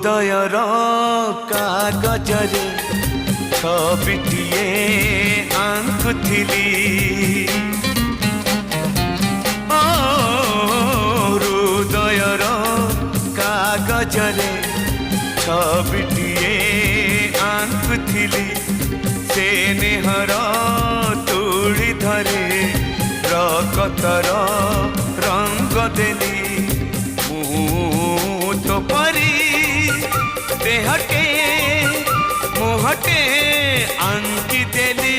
हृदयर कागजरे छबिटिए आंकुथिली हृदयर कागजरे छबिटिए आंकुथिली से नेहर तुली धरे रकतर रंग देली तो परी देहटे मुहटे आंकी देली